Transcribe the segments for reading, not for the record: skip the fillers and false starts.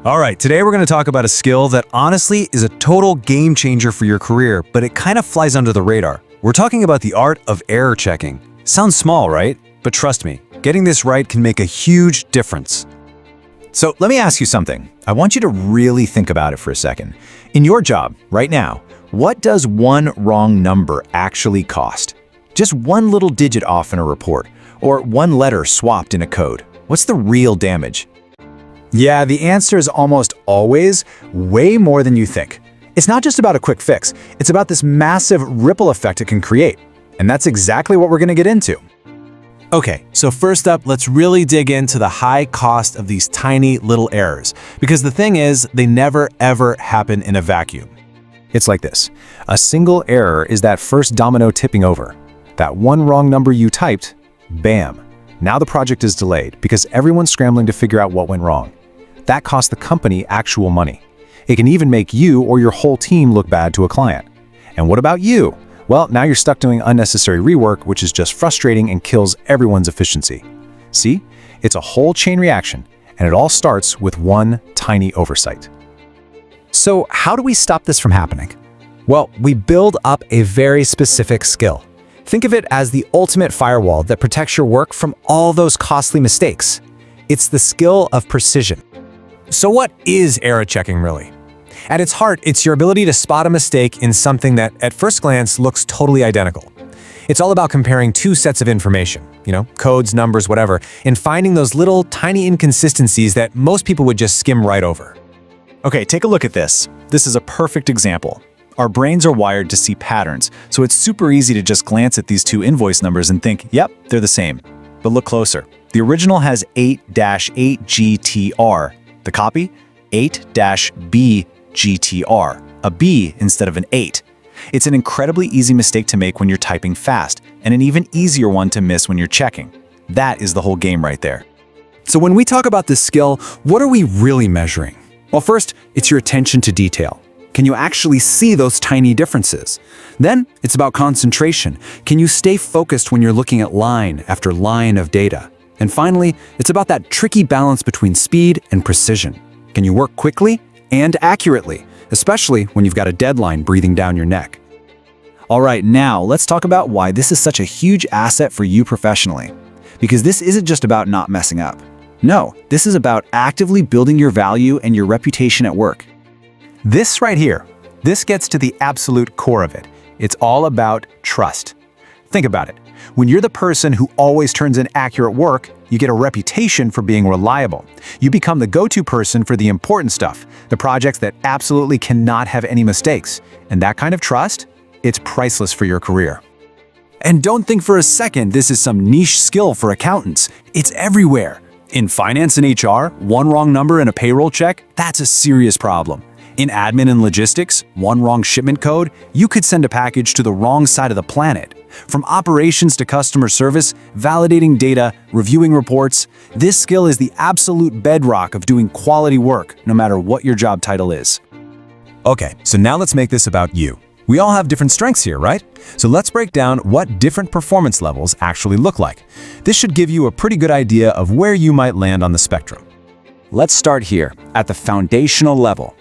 All right, today we're going to talk about a skill that honestly is a total game changer for your career, but it kind of flies under the radar. We're talking about the art of error checking. Sounds small, right? But trust me, getting this right can make a huge difference. So let me ask you something. I want you to really think about it for a second. In your job, right now, what does one wrong number actually cost? Just one little digit off in a report, or one letter swapped in a code. What's the real damage? Yeah, the answer is almost always way more than you think. It's not just about a quick fix, it's about this massive ripple effect it can create. And that's exactly what we're going to get into. Okay, so first up, let's really dig into the high cost of these tiny little errors. Because the thing is, they never ever happen in a vacuum. It's like this. A single error is that first domino tipping over. That one wrong number you typed, bam. Now the project is delayed because everyone's scrambling to figure out what went wrong. That costs the company actual money. It can even make you or your whole team look bad to a client. And what about you? Well, now you're stuck doing unnecessary rework, which is just frustrating and kills everyone's efficiency. See? It's a whole chain reaction, and it all starts with one tiny oversight. So how do we stop this from happening? Well, we build up a very specific skill. Think of it as the ultimate firewall that protects your work from all those costly mistakes. It's the skill of precision. So what is error checking really? At its heart, it's your ability to spot a mistake in something that, at first glance, looks totally identical. It's all about comparing two sets of information, codes, numbers, whatever, and finding those little tiny inconsistencies that most people would just skim right over. Okay, take a look at this. This is a perfect example. Our brains are wired to see patterns, so it's super easy to just glance at these two invoice numbers and think, yep, they're the same. But look closer. The original has 8-8GTR. The copy, 8-BGTR, a B instead of an 8. It's an incredibly easy mistake to make when you're typing fast, and an even easier one to miss when you're checking. That is the whole game right there. So when we talk about this skill, what are we really measuring? Well, first, it's your attention to detail. Can you actually see those tiny differences? Then, it's about concentration. Can you stay focused when you're looking at line after line of data? And finally, it's about that tricky balance between speed and precision. Can you work quickly and accurately, especially when you've got a deadline breathing down your neck? All right, now let's talk about why this is such a huge asset for you professionally. Because this isn't just about not messing up. No, this is about actively building your value and your reputation at work. This right here, this gets to the absolute core of it. It's all about trust. Think about it. When you're the person who always turns in accurate work, you get a reputation for being reliable. You become the go-to person for the important stuff, the projects that absolutely cannot have any mistakes. And that kind of trust, it's priceless for your career. And don't think for a second this is some niche skill for accountants. It's everywhere. In finance and HR, one wrong number in a payroll check, that's a serious problem. In admin and logistics, one wrong shipment code, you could send a package to the wrong side of the planet. From operations to customer service, validating data, reviewing reports, this skill is the absolute bedrock of doing quality work, no matter what your job title is. Okay, so now let's make this about you. We all have different strengths here, right? So let's break down what different performance levels actually look like. This should give you a pretty good idea of where you might land on the spectrum. Let's start here, at the foundational level.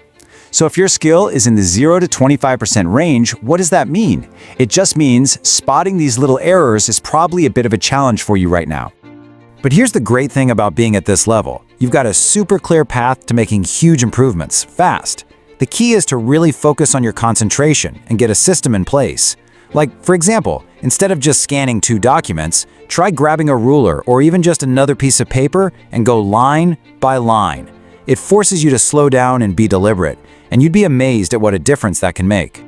So if your skill is in the 0 to 25% range, what does that mean? It just means spotting these little errors is probably a bit of a challenge for you right now. But here's the great thing about being at this level. You've got a super clear path to making huge improvements, fast. The key is to really focus on your concentration and get a system in place. Like, for example, instead of just scanning two documents, try grabbing a ruler or even just another piece of paper and go line by line. It forces you to slow down and be deliberate, and you'd be amazed at what a difference that can make.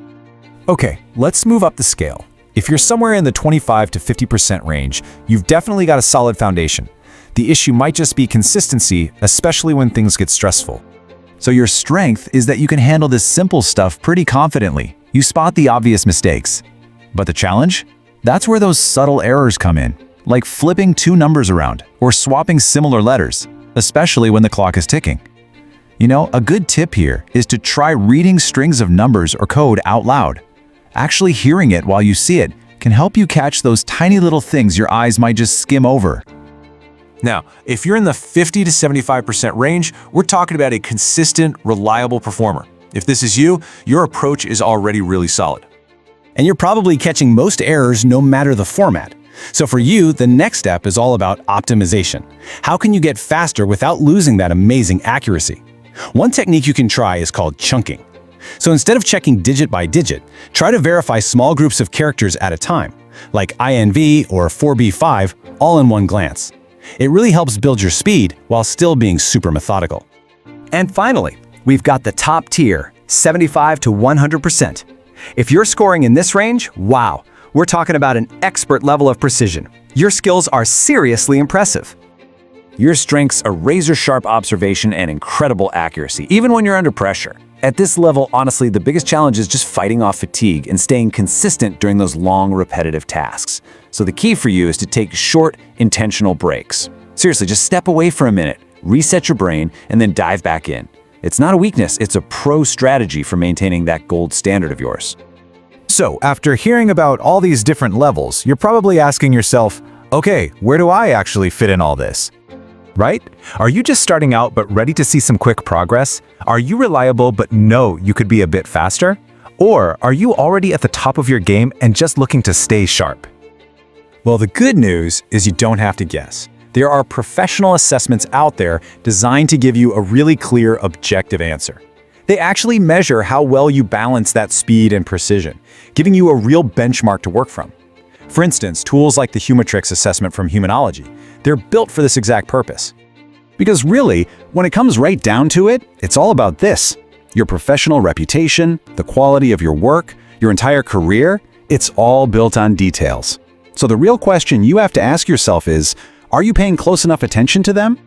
Okay, let's move up the scale. If you're somewhere in the 25 to 50% range, you've definitely got a solid foundation. The issue might just be consistency, especially when things get stressful. So your strength is that you can handle this simple stuff pretty confidently. You spot the obvious mistakes. But the challenge? That's where those subtle errors come in, like flipping two numbers around or swapping similar letters, especially when the clock is ticking. A good tip here is to try reading strings of numbers or code out loud. Actually hearing it while you see it can help you catch those tiny little things your eyes might just skim over. Now, if you're in the 50 to 75% range, we're talking about a consistent, reliable performer. If this is you, your approach is already really solid. And you're probably catching most errors no matter the format. So for you, the next step is all about optimization. How can you get faster without losing that amazing accuracy? One technique you can try is called chunking. So instead of checking digit by digit, try to verify small groups of characters at a time, like INV or 4B5, all in one glance. It really helps build your speed while still being super methodical. And finally, we've got the top tier, 75 to 100%. If you're scoring in this range, wow, we're talking about an expert level of precision. Your skills are seriously impressive. Your strengths are razor-sharp observation and incredible accuracy, even when you're under pressure. At this level, honestly, the biggest challenge is just fighting off fatigue and staying consistent during those long, repetitive tasks. So the key for you is to take short, intentional breaks. Seriously, just step away for a minute, reset your brain, and then dive back in. It's not a weakness, it's a pro strategy for maintaining that gold standard of yours. So, after hearing about all these different levels, you're probably asking yourself, okay, where do I actually fit in all this? Right? Are you just starting out but ready to see some quick progress? Are you reliable but know you could be a bit faster? Or are you already at the top of your game and just looking to stay sharp? Well, the good news is you don't have to guess. There are professional assessments out there designed to give you a really clear, objective answer. They actually measure how well you balance that speed and precision, giving you a real benchmark to work from. For instance, tools like the Humatrix assessment from Humanology, they're built for this exact purpose. Because really, when it comes right down to it, it's all about this. Your professional reputation, the quality of your work, your entire career, it's all built on details. So the real question you have to ask yourself is, are you paying close enough attention to them?